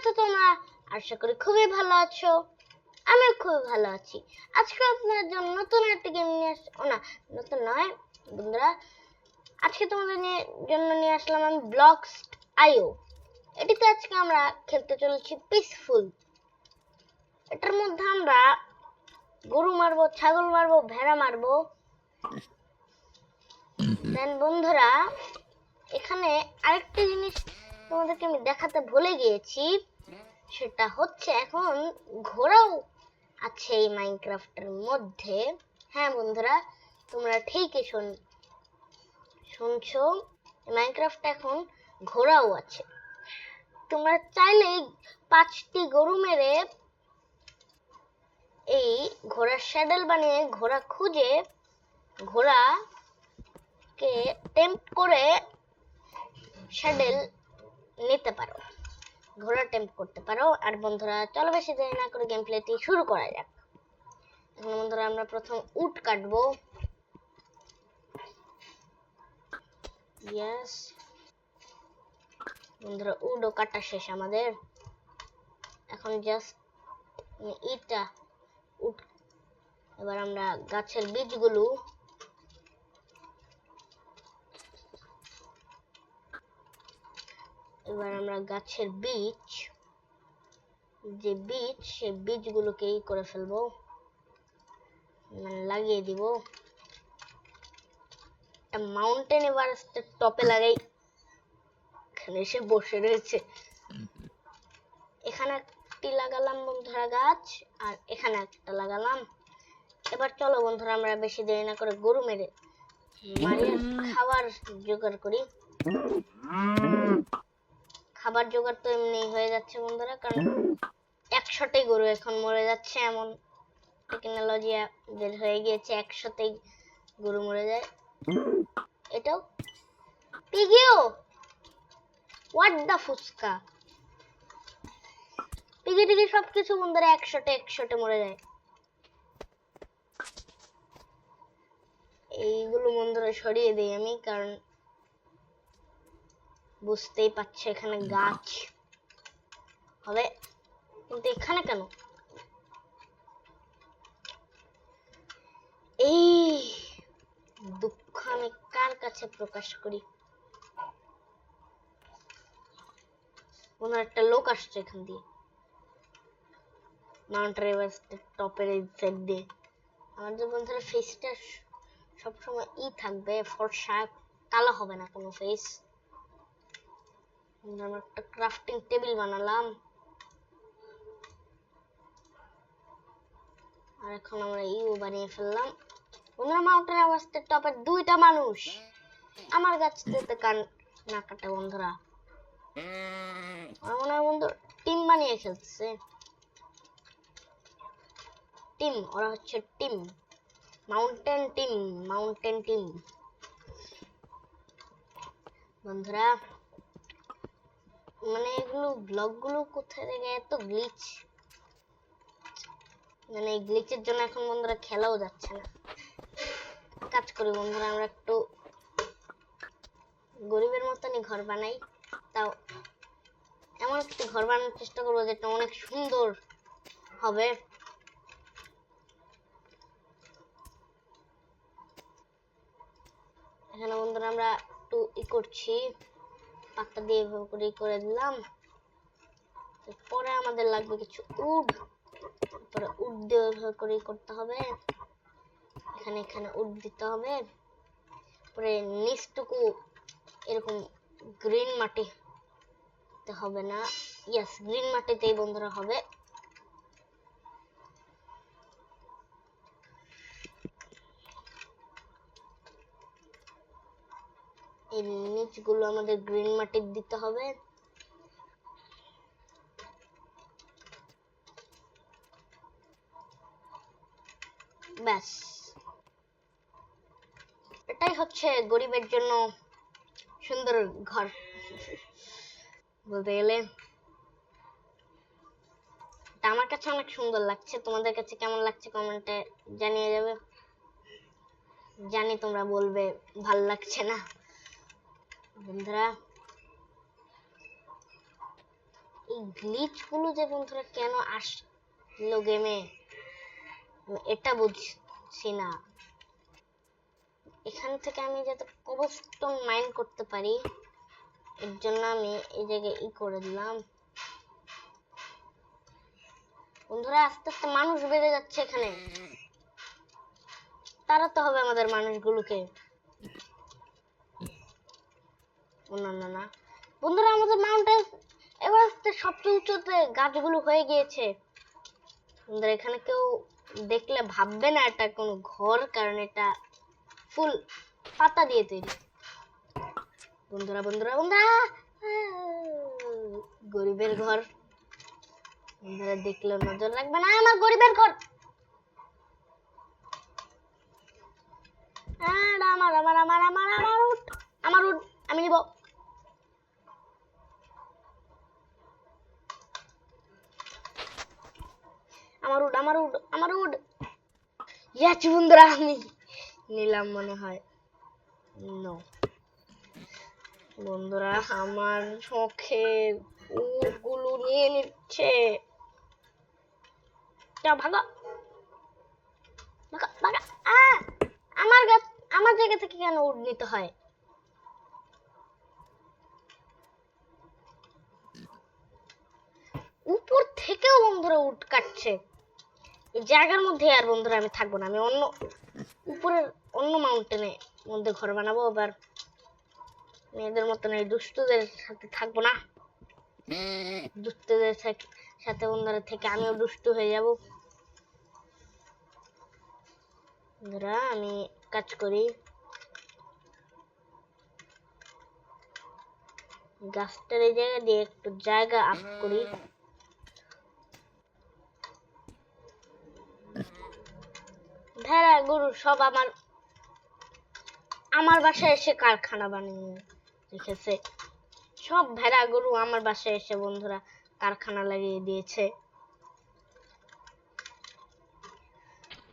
আছো তোমরা? আশা করি খুবই ভালো আছো। আমিও খুবই ভালো আছি। আজকে আপনাদের জন্য নতুন একটা গেম নিয়ে না নতুন নয় বন্ধুরা, আজকে তোমাদের জন্য নিয়ে আসলাম আমি ব্লকস আইও। এটিতে আজকে আমরা খেলতে চলেছি পিসফুল। এটার মধ্যে আমরা গরু মারবো, ছাগল মারবো, ভেড়া মারবো। দেন বন্ধুরা, এখানে আরেকটা জিনিস তোমাদেরকে আমি দেখাতে ভুলে গিয়েছি, সেটা হচ্ছে এখন ঘোড়াও আছে এই মাইনক্রাফটের মধ্যে। হ্যাঁ বন্ধুরা, তোমরা ঠিকই শুনছো, মাইনক্রাফটে এখন ঘোড়াও আছে। তোমরা চাইলে 5টি গরু মেরে এই ঘোড়ার স্যাডেল বানিয়ে ঘোড়া খুঁজে ঘোড়াকে টেম্পট করে স্যাডেল নিতে পারো, ঘোড়া টেম্প করতে পারো। আর বন্ধুরা চলো বেশি দেরি না করে গেম প্লেটি শুরু করা যাক। এখন বন্ধুরা আমরা প্রথম উট কাটবো। ইয়েস বন্ধুরা, উটও কাটা শেষ আমাদের। এখন জাস্ট ইটা উট, এবার আমরা গাছের বীজগুলো যে বীজ সে বীজগুলোকে করে ফেলবো, মানে লাগিয়ে দিব। মাউন্টেন এভারেস্টের টপে লাগাই, এখানে এসে বসে রয়েছে। এখানে একটি লাগালাম বন্ধুরা গাছ, আর এখানে একটা লাগালাম। এবার চলো বন্ধুরা আমরা বেশি দেরি না করে গরু মেরে মারিয়ে খাবার জোগাড় করি। খাবার জোগাড় তো এমনি হয়ে যাচ্ছে বন্ধুরা, কারণ 100টাই গরু এখন মরে যাচ্ছে, এমন টেকনোলজি বের হয়ে গিয়েছে, 100টাই গরু মরে যায়। এটাও পিগিও, what the fuchka, piggy TEG সবকিছু বন্ধুরা 100টে মরে যায়। এইগুলো বন্ধুরা সরিয়ে দিই আমি, কারণ বুঝতেই পারছো এখানে গাছ হবে, কিন্তু এখানে কেন? এই দুঃখ আমি কার কাছে প্রকাশ করি? কোনো একটা লোক আসছে এখান দিয়ে, মাউন্ট এভারেস্টের টপের এই সাইড দিয়ে। আমাদের বন্ধুরা ফেসটা সবসময় থাকবে, ফর্সা, কালো হবে না কোনো ফেস। আমরা একটা ক্রাফটিং টেবিল বানালাম, আর এখন আমরা বানিয়ে ফেললাম। বন্ধুরা মাউন্টেন এভারেস্টের টপের 2টা মানুষ আমার গাছটাতে না কাটে বন্ধুরা। আমার মনে হয় বন্ধু টিম বানিয়ে খেলছে, টিম, ওরা হচ্ছে টিম, মাউন্টেন টিম। বন্ধুরা মানে এগুলো ব্লকগুলো কোথায় থেকে এত গ্লিচ, মানে এই গ্লিচের জন্য এখন বন্ধুরা খেলাও যাচ্ছে না। কাজ করি বন্ধুরা, আমরা একটু গরিবের মতনই ঘর বানাই, তাও এমন একটা ঘর বানানোর চেষ্টা করবো যেটা অনেক সুন্দর হবে। এখানে বন্ধুরা আমরা একটু করছি, পাতা দিয়ে এভাবে করে দিলাম। পরে আমাদের লাগবে কিছু উড, তারপরে উড দিয়ে এভাবে করে করতে হবে। এখানে উড দিতে হবে। পরে নিচটুকু এরকম গ্রিন মাটি হবে না, ইয়েস গ্রিন মাটিতেই বন্ধুরা হবে। এই নিচগুলো আমাদের গ্রিন মাটির দিতে হবে। ব্যাস, এটাই হচ্ছে গরিবের জন্য সুন্দর ঘর বলতে গেলে। আমার কাছে অনেক সুন্দর লাগছে, তোমাদের কাছে কেমন লাগছে কমেন্টে জানিয়ে যাবে। জানি তোমরা বলবে ভাল লাগছে না। বন্ধুরা এই গ্লিচ গুলো যে বন্ধুরা কেন আসলো গেমে এটা বুঝছি না। এখান থেকে আমি যাতে কবলস্টোন মাইন করতে পারি এর জন্য আমি এই জায়গায় করে দিলাম। বন্ধুরা আস্তে আস্তে মানুষ বেড়ে যাচ্ছে এখানে, তাড়াতে হবে আমাদের মানুষগুলোকে। না না না বন্ধুরা, আমাদের মাউন্টেন এভারেস্টে সবচেয়ে উঁচুতে গাছগুলো হয়ে গিয়েছে। বন্ধুরা এখানে কেউ দেখলে ভাববে না এটা কোনো ঘর, কারণ এটা ফুল পাতা দিয়ে তৈরি। বন্ধুরা বন্ধুরা বন্ধুরা গরিবের ঘর, বন্ধুরা দেখলেও নজর রাখবে না আমার গরিবের ঘর। আমার আমার আমার আমার আমার উঠ, আমার উঠ আমি নিব। আমার উড আমার উড আমার উড। ইয়াচ বন্ধুরা আমি নিলাম মনে হয়। নো বন্ধুরা আমার শখের উটগুলো নিয়ে নিচ্ছে। ভাগা ভাগা ভাগা। আমার গাছ আমার জায়গা থেকে কেন উড নিতে হয়? উপর থেকেও বন্ধুরা উড কাটছে। এই জায়গার মধ্যে আর বন্ধুরা আমি থাকবো না, আমি অন্য উপরের অন্য মাউন্টেনে মধ্যে ঘর বানাবো। এবার মেয়েদের মতন এই দুষ্টুদের সাথে থাকবো না, দুষ্টুদের সাথে বন্ধুরা থেকে আমিও দুষ্টু হয়ে যাব। বন্ধুরা আমি কাজ করি, গাছটার এই জায়গা দিয়ে একটু জায়গা আপ করি। ভেড়া গরু সব আমার বাসায় এসে কারখানা বানিয়ে রেখেছে। সব ভেড়া গরু আমার বাসায় এসে বন্ধুরা কারখানা লাগিয়ে দিয়েছে।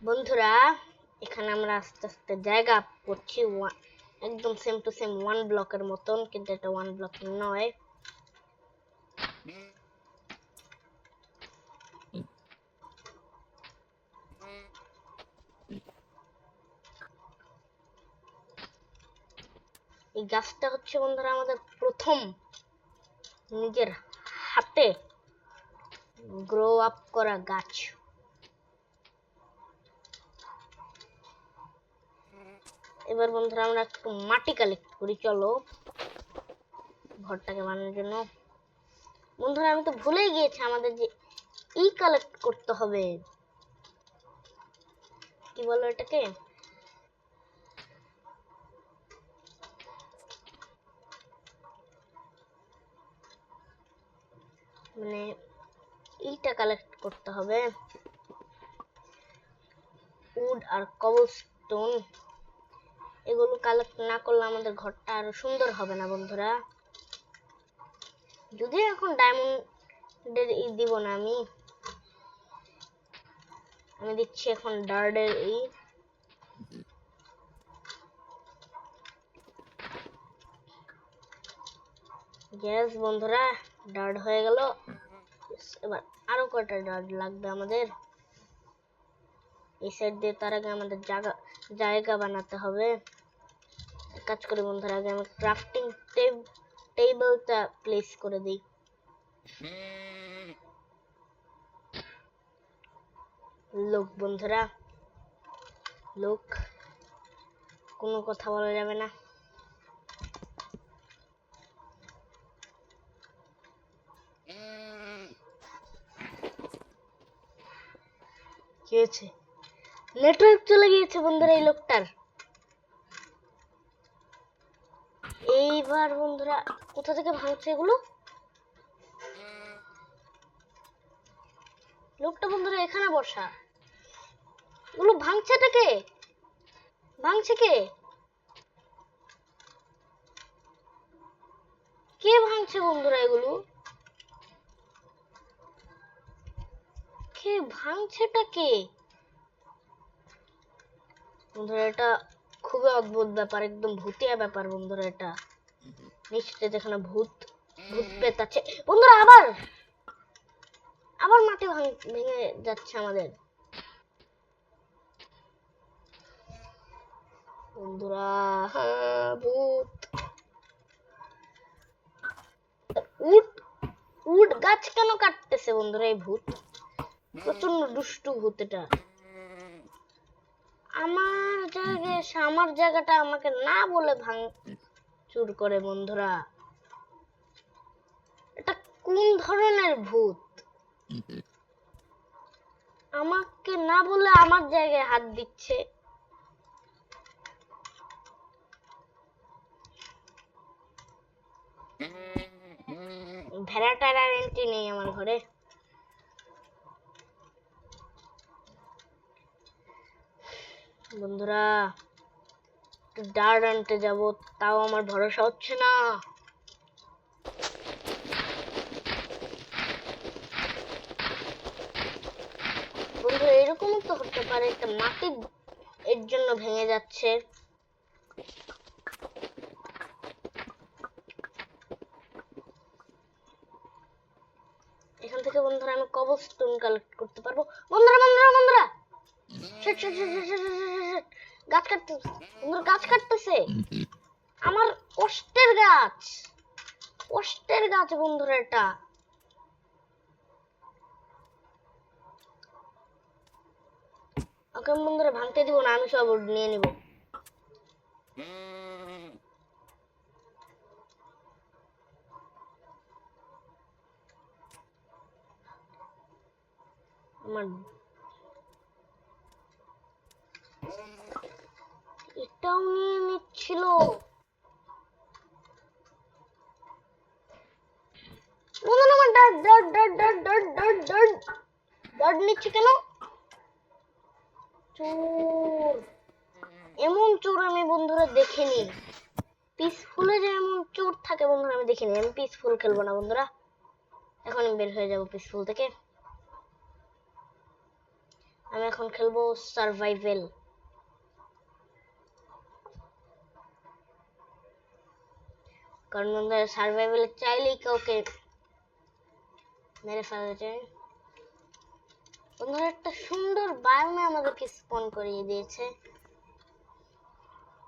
বন্ধুরা এখানে আমরা আস্তে আস্তে জায়গা করছি, একদম সেম টু সেম 1 ব্লকের মতন, কিন্তু এটা 1 ব্লক নয়। এই গাছটা হচ্ছে বন্ধুরা আমাদের প্রথম নিজের হাতে গ্রো আপ করা গাছ। এবার বন্ধুরা আমরা একটু মাটি কালেক্ট করি, চলো ঘরটাকে বানানোর জন্য। বন্ধুরা আমি তো ভুলেই গিয়েছি আমাদের যে কালেক্ট করতে হবে, কি বলো এটাকে, মানে এইটা কালেক্ট করতে হবে, উড আর কবলস্টোন। এগুলো কালেক্ট না করলে আমাদের ঘরটা আরো সুন্দর হবে না বন্ধুরা। যদি এখন ডায়মন্ডের দিব না, আমি দিচ্ছি এখন ডার্ডের গ্যাস। বন্ধুরা ডার্ড হয়ে গেল। এবার আরো কয়টা ডার্ড লাগবে আমাদের। এই সাইড দিয়ে তার আগে আমাদের জায়গা বানাতে হবে। কাজ করি বন্ধুরা, আগে আমি ক্রাফটিং টেবিলটা প্লেস করে দিই। লোক বন্ধুরা লোক, কোনো কথা বলা যাবে না। কি হয়েছে? নেটওয়ার্ক চলে গিয়েছে বন্ধুরা এই লোকটার। এইবার বন্ধুরা কোথা থেকে ভাঙছে এগুলো? লোকটা বন্ধুরা এখানে বসা, এগুলো ভাঙছেটা কে? ভাঙছে কে? কে ভাঙছে বন্ধুরা এগুলো? কে ভাঙছেটা কে? বন্ধুরা এটা খুবই অদ্ভুত ব্যাপার, একদম ভূতিয়া ব্যাপার বন্ধুরা। এটা নিশ্চয়ই যেখানে ভূত প্রেত আছে। বন্ধুরা আবার আবার মাটি ভেঙে যাচ্ছে আমাদের। বন্ধুরা ভূত, উড উড গাছ কেন কাটতেছে বন্ধুরা? এই ভূত প্রচন্ড দুষ্টু ভূত। এটা আমার জায়গাটা আমাকে না বলে ভাঙচুর করে বন্ধুরা। এটা কোন ধরনের ভূত? আমাকে না বলে আমার জায়গায় হাত দিচ্ছে। ভেড়াটার আর এন্ট্রি নেই আমার ঘরে। বন্ধুরা ডার্ট আনতে যাবো, তাও আমার ভরসা হচ্ছে না। বন্ধুরা এরকমও তো হতে পারে একটা মাটি এর জন্য ভেঙে যাচ্ছে। এখান থেকে বন্ধুরা আমি কবলস্টোন কালেক্ট করতে পারবো। বন্ধুরা বন্ধুরা বন্ধুরা গাছ কাটতে, বন্ধুরা গাছ কাটতেছে আমার কষ্টের গাছ, কষ্টের গাছ বন্ধুরা। এটা ওকে বন্ধুরা ভাঙতে দিব না, আমি সব নিয়ে নিব। আমার এটাও নিয়ে নিচ্ছিল। বন্ধুরা আমার ডার্ট ডার্ট ডার্ট ডার্ট ডার্ট ডার্ট ডার্ট ডার্ট নিচ্ছে কেন? চোর, এমন চোর আমি বন্ধুরা দেখিনি। পিসফুলে যে এমন চোর থাকে বন্ধুরা আমি দেখিনি। আমি পিসফুল খেলবো না বন্ধুরা, এখন বের হয়ে যাব পিসফুল থেকে। আমি এখন খেলবো সার্ভাইভাল। কারণ বন্ধুরা সার্ভাইভালে চাইলেই কাউকে মেরে ফেলা যায়। বন্ধুরা একটা সুন্দর বায়োমে আমাদেরকে স্পন করিয়ে দিয়েছে।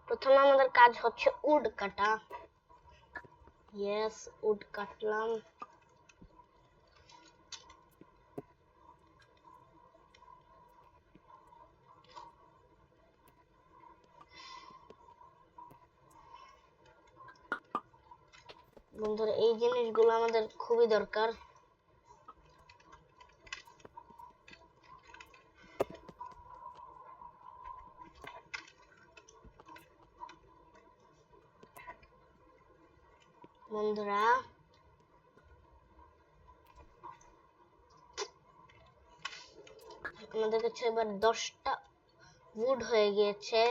প্রথমে আমাদের কাজ হচ্ছে উড কাটা। ইয়েস, উড কাটলাম। বন্ধুরা এই জিনিসগুলো আমাদের খুবই দরকার। বন্ধুরা আমাদের কাছে এবার 10টা উড হয়ে গিয়েছে।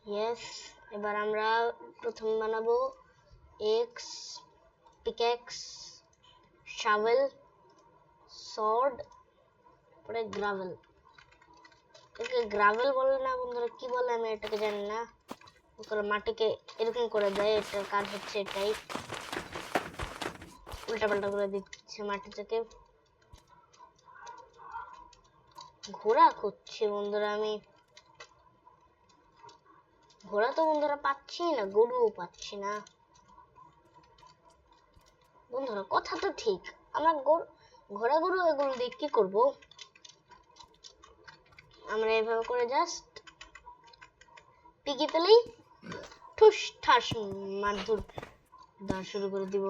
ইয়েস, এবার আমরা প্রথম বানাবো এক্স, পিক্যাক্স, শাভেল, সর্ড, পরে গ্রাভেল। এটাকে গ্রাভেল বলে না বন্ধুরা, কি বলে আমি এটাকে জানি না। করে মাটিকে এরকম করে দেয়, এটার কাজ হচ্ছে এটাই। উল্টাপাল্টা করে দিচ্ছে মাটিটাকে। ঘোড়া খুঁজছি বন্ধুরা আমি, ঘোড়া তো বন্ধুরা পাচ্ছি না, গরুও পাচ্ছি না। বন্ধুরা কথা তো ঠিক, আমরা ঘোড়া গরু এগুলো দিয়ে কি করবো? আমরা এভাবে করে জাস্ট পিকে পেলেই ঠুস ঠাস মারধর দেওয়া শুরু করে দিব।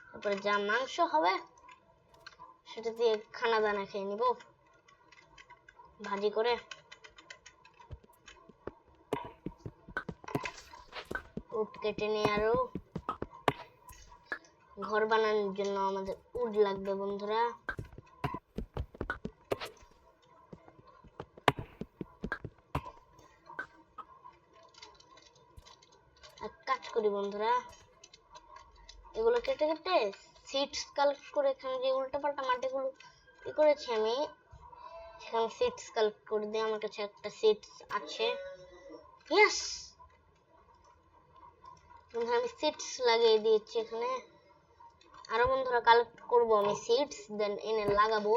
তারপরে যা মাংস হবে সেটা দিয়ে খানা দানা খেয়ে নিব ভাজি করে। উড কেটে নিয়ে আরো ঘর বানানোর জন্য আমাদের উড লাগবে বন্ধুরা। এক কাজ করি বন্ধুরা, এগুলো কেটে কেটে সিডস কালেক্ট করে, এখানে যে উল্টাপাল্টা মাটিগুলো ই করেছি আমি, সেখানে সিডস কালেক্ট করে দিই। আমার কাছে একটা সিডস আছে। ইয়েস, বন্ধুরা আমি সিডস লাগিয়ে দিয়েছি এখানে। আরো বন্ধুরা কালেক্ট করব আমি সিডস, দেন এনে লাগাবো।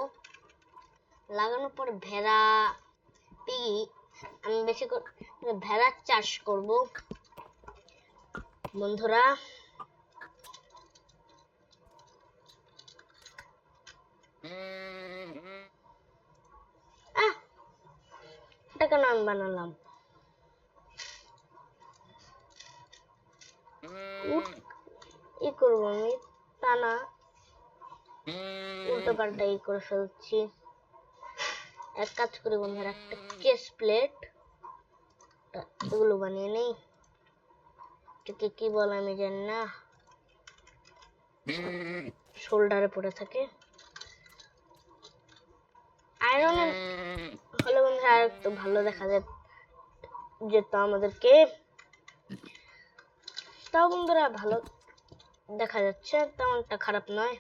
লাগানোর পর ভেড়া পিগি আমি বেশি করে ভেড়ার চাষ করব বন্ধুরা। এটা কেন আমি বানালাম? ই করবো আমি, তা না উল্টো পাল্টা ই করে ফেলছি। এক কাজ করি বন্ধুরা, একটা চেস্ট প্লেট এগুলো বানিয়ে নেই। এটাকে কি বলে আমি জানি না, শোল্ডারে পড়ে থাকে। আয়রন হলে বন্ধুরা আর একটু ভালো দেখা যেত আমাদেরকে। তাও বন্ধুরা ভালো দেখা যাচ্ছে, তেমনটা খারাপ নয়।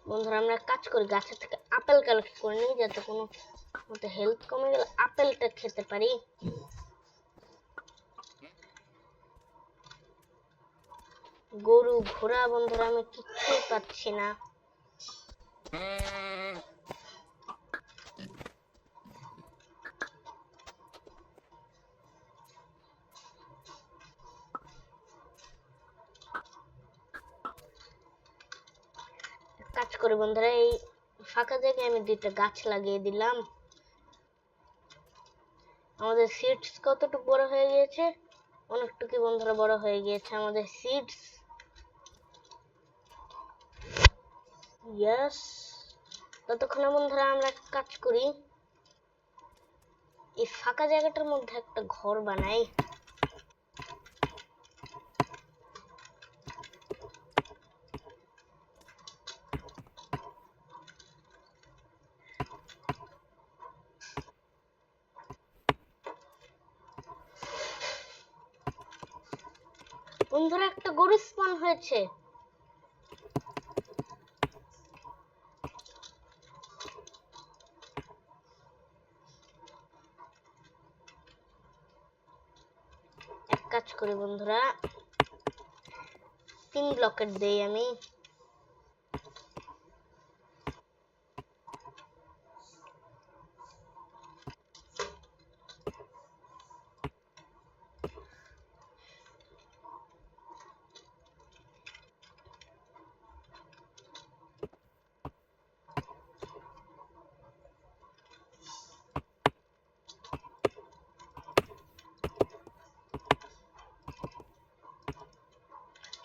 বন্ধুরা আমরা কাজ করি, গাছের থেকে আপেল কালেক্ট করে নিই, যাতে কোনো মতে হেলথ কমে গেলে আপেলটা খেতে পারি। গরু ঘোড়া বন্ধুরা আমি কিচ্ছুই পাচ্ছি না। কাজ করি বন্ধুরা, এই ফাঁকা জায়গায় আমি দুইটা গাছ লাগিয়ে দিলাম। আমাদের সিডস কতটুকু বড় হয়ে গিয়েছে, অনেকটুকু বন্ধুরা বড় হয়ে গিয়েছে আমাদের সিডস। ইয়েস, ততক্ষণে বন্ধুরা আমরা কাজ করি, এই ফাঁকা জায়গাটার মধ্যে একটা ঘর বানাই। বন্ধুরা একটা গরু স্পন হয়েছে। এক কাজ করি বন্ধুরা, 3 ব্লকেট দেই আমি।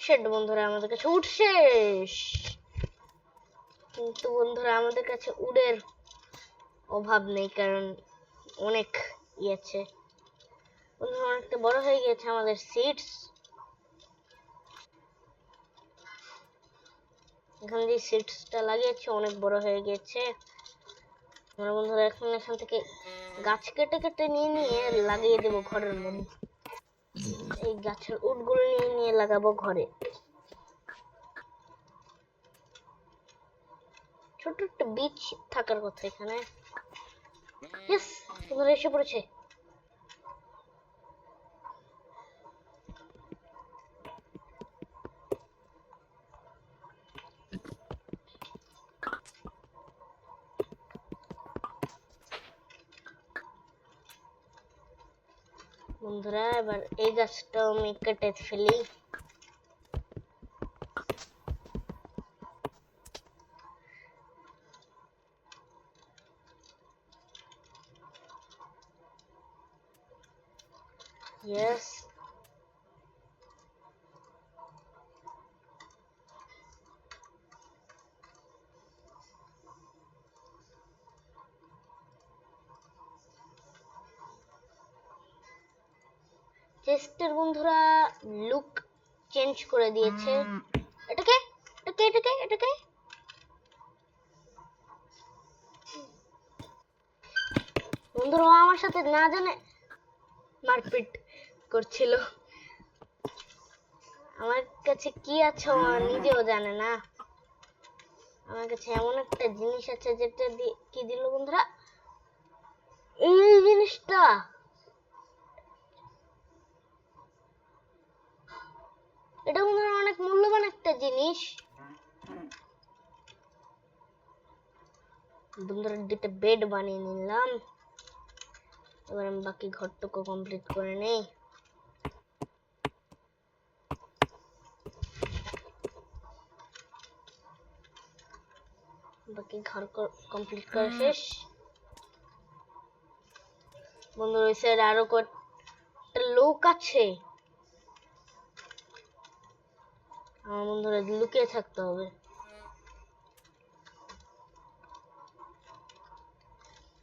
শেড বন্ধুরা আমাদের কাছে উড শেষ, কিন্তু বন্ধুরা আমাদের কাছে উডের অভাব নেই, কারণ অনেক আছে বন্ধুরা, অনেকটা বড় হয়ে গেছে আমাদের সিডস। এখানে যে সিডসটা লাগিয়েছি অনেক বড় হয়ে গেছে। আমরা বন্ধুরা এখন এখান থেকে গাছ কেটে কেটে নিয়ে লাগিয়ে দেবো ঘরের মধ্যে। এই গাছের উটগুলো নিয়ে লাগাবো ঘরে। ছোট একটা বীজ থাকার কথা এখানে। ইয়েস, বন্ধুরা এসে পড়েছে। বন্ধুরা এবার এই গাছটাও আমি কেটে ফেলি। ইয়েস, চেস্টের বন্ধুরা লুক চেঞ্জ করে দিয়েছে। এটাকে এটাকে এটাকে এটাকে বন্ধুরা আমার সাথে না জানে মারপিট করছিল। আমার কাছে কি আছে ও নিজেও জানে না। আমার কাছে এমন একটা জিনিস আছে যেটা কি দিল বন্ধুরা, এই জিনিসটা জিনিস। বন্ধুরা দুটো বেড বানিয়ে নিলাম। এবার আমি বাকি ঘরটুকু কমপ্লিট করে নেই। বাকি ঘর কমপ্লিট করা শেষ। বন্ধুরা ওই সাইডে আরো কয়েকটা লোক আছে, আমার বন্ধুরা লুকিয়ে থাকতে হবে।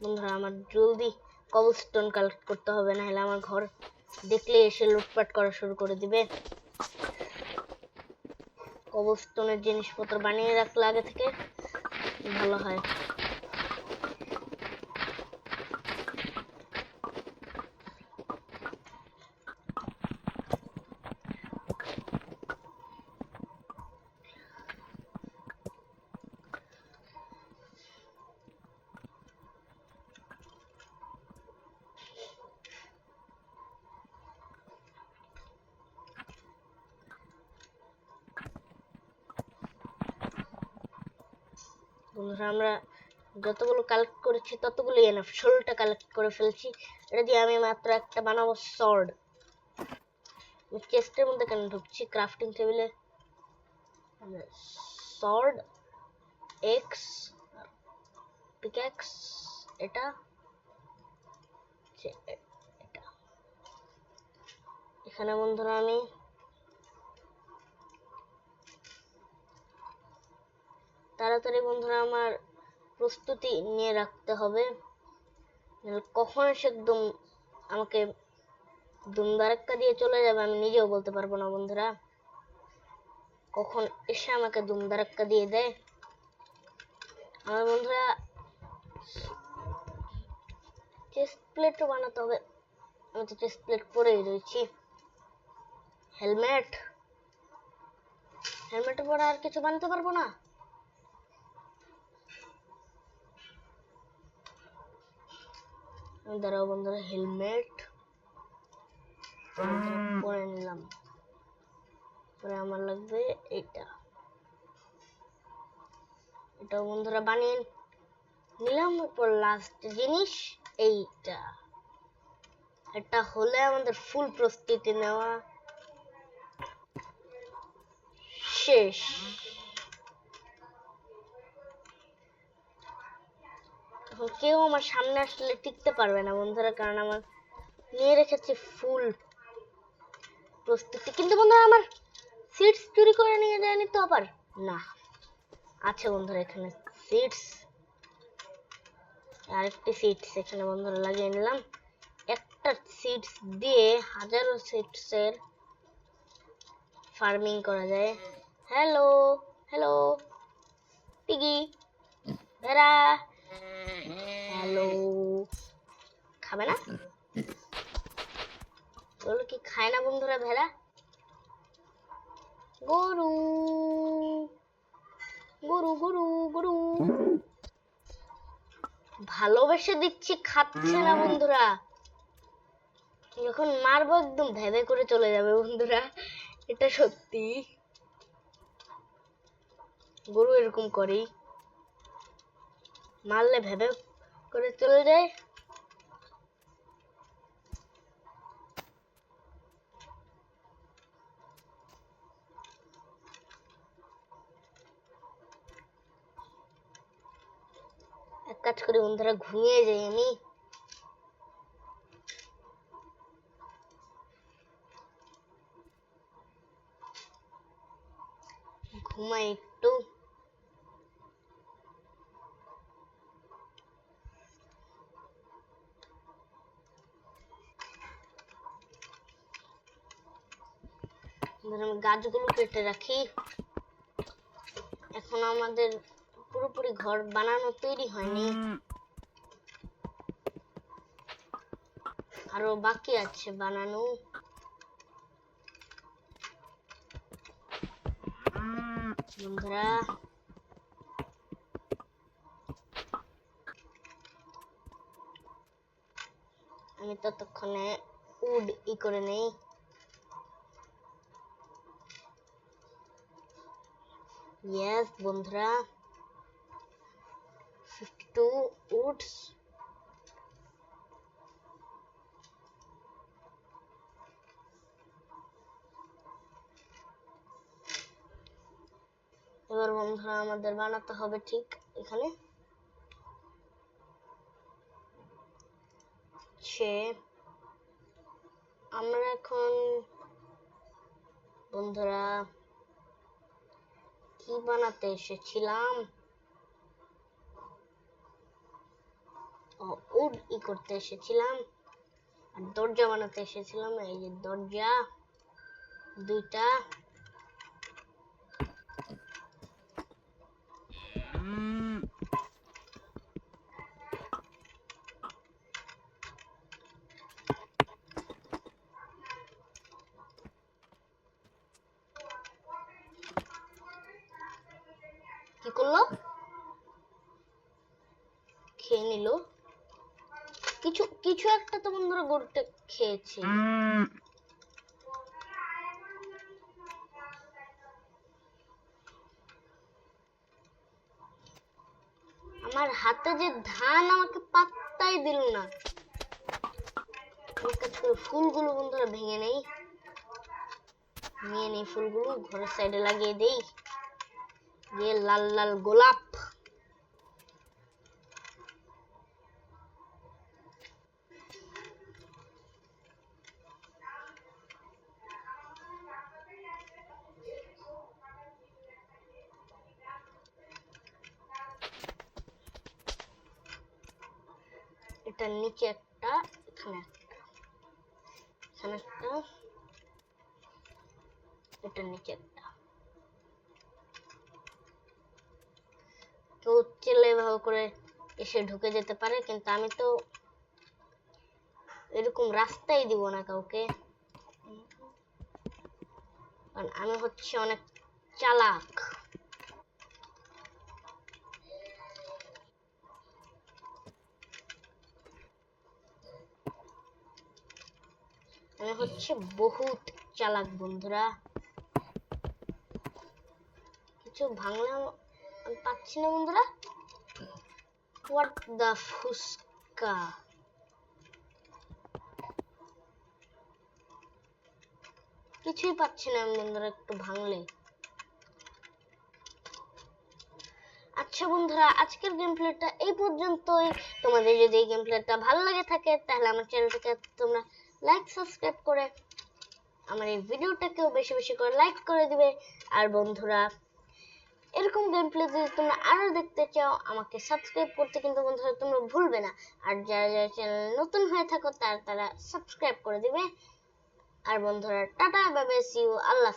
বন্ধুরা আমার জলদি কবলস্টোন কালেক্ট করতে হবে, না হলে আমার ঘর দেখলে এসে লুটপাট করা শুরু করে দিবে। কবলস্টোনের জিনিসপত্র বানিয়ে রাখলে আগে থেকে ভালো হয়। বন্ধুরা আমরা যতগুলো কালেক্ট করেছি ততগুলো এনাফ। 16টা কালেক্ট করে ফেলছি। এটা দিয়ে আমি মাত্র একটা বানাবো সর্ড। চেস্টের মধ্যে কেন ঢুকছি? ক্রাফটিং টেবিলে সর্ড, এক্স, পিক্যাক্স, এটা এটা। এখানে বন্ধুরা আমি তাড়াতাড়ি বন্ধুরা আমার প্রস্তুতি নিয়ে রাখতে হবে, কখন এসে একদম আমাকে দুমদারাক্কা দিয়ে চলে যাবে আমি নিজেও বলতে পারবো না। বন্ধুরা কখন এসে আমাকে দুমদারাক্কা দিয়ে দেয়। আমার বন্ধুরা চেস্ট প্লেটও বানাতে হবে। আমি তো চেস্ট প্লেট পরেই রয়েছি। হেলমেট, হেলমেটের পরে আর কিছু বানাতে পারবো না। আমি দাঁড়াও বন্ধুরা, হেলমেট পরে নিলাম। পরে আমার লাগবে এটা, এটাও বন্ধুরা বানিয়ে নিলাম। পর লাস্ট জিনিস এইটা, এটা হলে আমাদের ফুল প্রস্তুতি নেওয়া শেষ। এখন কেউ আমার সামনে আসলে টিকতে পারবে না বন্ধুরা, কারণ আমার নিয়ে রেখেছি ফুল প্রস্তুতি। কিন্তু বন্ধুরা আমার সিডস চুরি করে নিয়ে যায়নি তো আবার? না, আছে বন্ধুরা এখানে সিডস। আরেকটি সিডস এখানে বন্ধুরা লাগিয়ে নিলাম। একটা সিডস দিয়ে হাজারো সিডসের ফার্মিং করা যায়। হ্যালো হ্যালো পিগি, ভেড়া, হ্যালো। খাবে না? বলো কি খায় না বন্ধুরা ভেড়া? গরু গরু গরু গরু ভালোবেসে দিচ্ছি, খাচ্ছে না বন্ধুরা। যখন মারবো একদম ভেবে করে চলে যাবে বন্ধুরা, এটা সত্যি। গরু এরকম করেই, মারলে ভেবে করে চলে যায়। এক কাজ করি বন্ধুরা, ঘুমিয়ে যাই আমি। ঘুমাই একটু। আমি গাছগুলো কেটে রাখি। এখন আমাদের পুরোপুরি ঘর বানানো তৈরি হয়নি, আরো বাকি আছে বানানো। বন্ধুরা আমি ততক্ষণে উড করে নেই। ইয়েস বন্ধুরা, 52 উডস। এবার বন্ধুরা আমাদের বানাতে হবে ঠিক এখানে আমরা এখন বন্ধুরা কি বানাতে এসেছিলাম, উড করতে এসেছিলাম আর দরজা বানাতে এসেছিলাম। এই যে দরজা দুইটা, কি করলো, খেয়ে নিল কিছু কিছু একটা তো বন্ধুরা গরুটা খেয়েছে। আমার হাতে যে ধান আমাকে পাত্তাই দিল না। ফুলগুলো বন্ধুরা ভেঙে নেই, নিয়ে নেই ফুলগুলো, ঘরের সাইডে লাগিয়ে দেই। ये লাল লাল গোলাপ, এটার নিচে একটা, এখানে একটা, এখানে একটা, এটার নিচে একটা। কেউ চাইলে এভাবে করে এসে ঢুকে যেতে পারে, কিন্তু আমি তো এরকম রাস্তাই দিব না কাউকে, কারণ আমি হচ্ছে অনেক চালাক। আমি হচ্ছে বহুত চালাক বন্ধুরা। কিছু ভাঙলে আমি পাচ্ছি না বন্ধুরা। হোয়াট দা ফুসকা, কিছুই পাচ্ছি না বন্ধুরা একটু ভাঙলে। আচ্ছা বন্ধুরা, আজকের গেম প্লেটা এই পর্যন্তই। তোমাদের যদি এই গেম প্লেটা ভালো লাগে থাকে তাহলে আমার চ্যানেলটাকে তোমরা লাইক সাবস্ক্রাইব করে আমার এই ভিডিওটাকেও বেশি বেশি করে লাইক করে দিবে। আর বন্ধুরা এরকম গেম প্লে যদি তোমরা আরো দেখতে চাও আমাকে সাবস্ক্রাইব করতে কিন্তু বন্ধুরা তোমরা ভুলবে না। আর যারা যারা চ্যানেলে নতুন হয়ে থাকো তারা সাবস্ক্রাইব করে দিবে। আর বন্ধুরা tata, bye bye, see you, Allah.